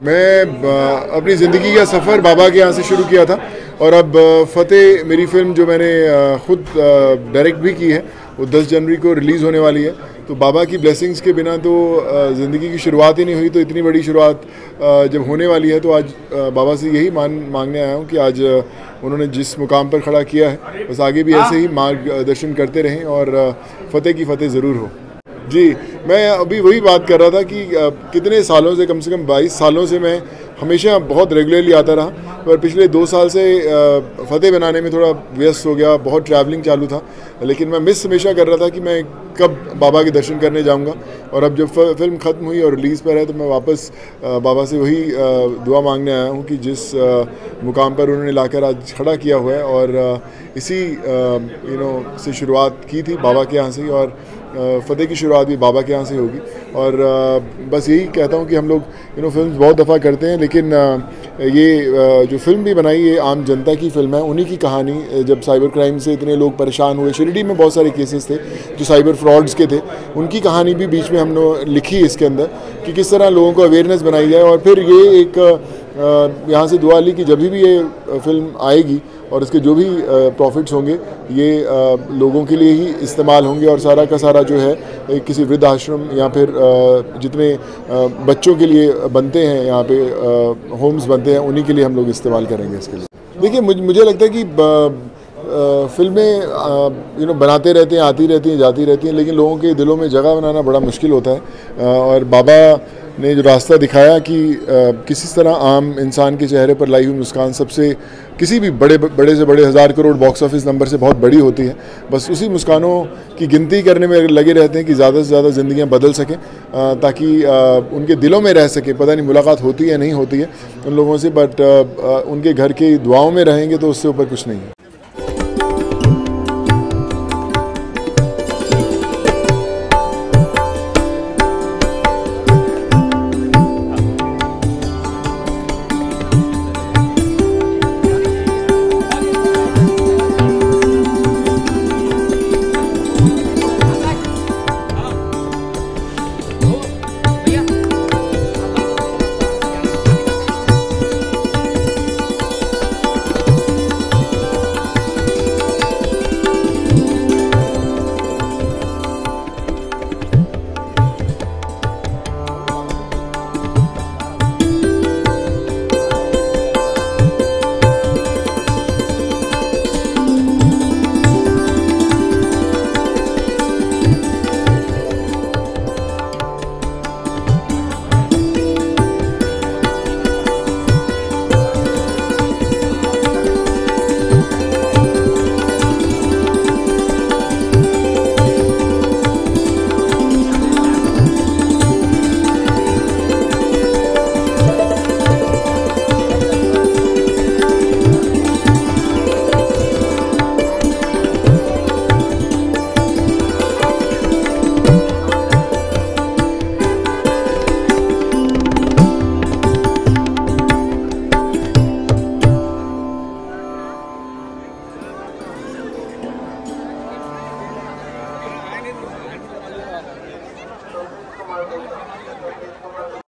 मैं अपनी ज़िंदगी का सफ़र बाबा के यहाँ से शुरू किया था और अब फ़तेह मेरी फ़िल्म जो मैंने ख़ुद डायरेक्ट भी की है वो 10 जनवरी को रिलीज़ होने वाली है। तो बाबा की ब्लेसिंग्स के बिना तो ज़िंदगी की शुरुआत ही नहीं हुई, तो इतनी बड़ी शुरुआत जब होने वाली है तो आज बाबा से यही मांगने आया हूँ कि आज उन्होंने जिस मुकाम पर खड़ा किया है बस आगे भी ऐसे ही मार्गदर्शन करते रहें और फ़तेह की फ़तेह ज़रूर हो। जी, मैं अभी वही बात कर रहा था कि कितने सालों से, कम 22 सालों से मैं हमेशा बहुत रेगुलरली आता रहा, पर पिछले 2 साल से फ़तेह बनाने में थोड़ा व्यस्त हो गया, बहुत ट्रैवलिंग चालू था, लेकिन मैं मिस हमेशा कर रहा था कि मैं कब बाबा के दर्शन करने जाऊंगा। और अब जब फिल्म ख़त्म हुई और रिलीज़ पर है तो मैं वापस बाबा से वही दुआ मांगने आया हूँ कि जिस मुकाम पर उन्होंने लाकर आज खड़ा किया हुआ है और इसी से शुरुआत की थी बाबा के यहाँ से ही, और फ़तेह की शुरुआत भी बाबा के यहाँ से होगी। और बस यही कहता हूँ कि हम लोग फिल्म बहुत दफ़ा करते हैं, लेकिन ये जो फिल्म भी बनाई ये आम जनता की फ़िल्म है, उन्हीं की कहानी। जब साइबर क्राइम से इतने लोग परेशान हुए, शिरडी में बहुत सारे केसेस थे जो साइबर फ्रॉड्स के थे, उनकी कहानी भी बीच में हमने लिखी इसके अंदर कि किस तरह लोगों को अवेयरनेस बनाई जाए। और फिर ये एक यहाँ से दुआ ली कि जब भी ये फिल्म आएगी और इसके जो भी प्रॉफिट्स होंगे ये लोगों के लिए ही इस्तेमाल होंगे, और सारा का सारा जो है किसी वृद्धाश्रम या फिर जितने बच्चों के लिए बनते हैं यहाँ पे होम्स बनते हैं उन्हीं के लिए हम लोग इस्तेमाल करेंगे इसके लिए। देखिए, मुझे लगता है कि फिल्में बनाते रहते हैं, आती रहती हैं, जाती रहती हैं, लेकिन लोगों के दिलों में जगह बनाना बड़ा मुश्किल होता है। और बाबा ने जो रास्ता दिखाया कि किसी तरह आम इंसान के चेहरे पर लाई हुई मुस्कान सबसे, किसी भी बड़े से बड़े 1000 करोड़ बॉक्स ऑफिस नंबर से बहुत बड़ी होती है। बस उसी मुस्कानों की गिनती करने में लगे रहते हैं कि ज़्यादा से ज़्यादा ज़िंदगियाँ बदल सकें, ताकि उनके दिलों में रह सके। पता नहीं मुलाकात होती है नहीं होती है उन लोगों से, बट उनके घर की दुआओं में रहेंगे तो उससे ऊपर कुछ नहीं है।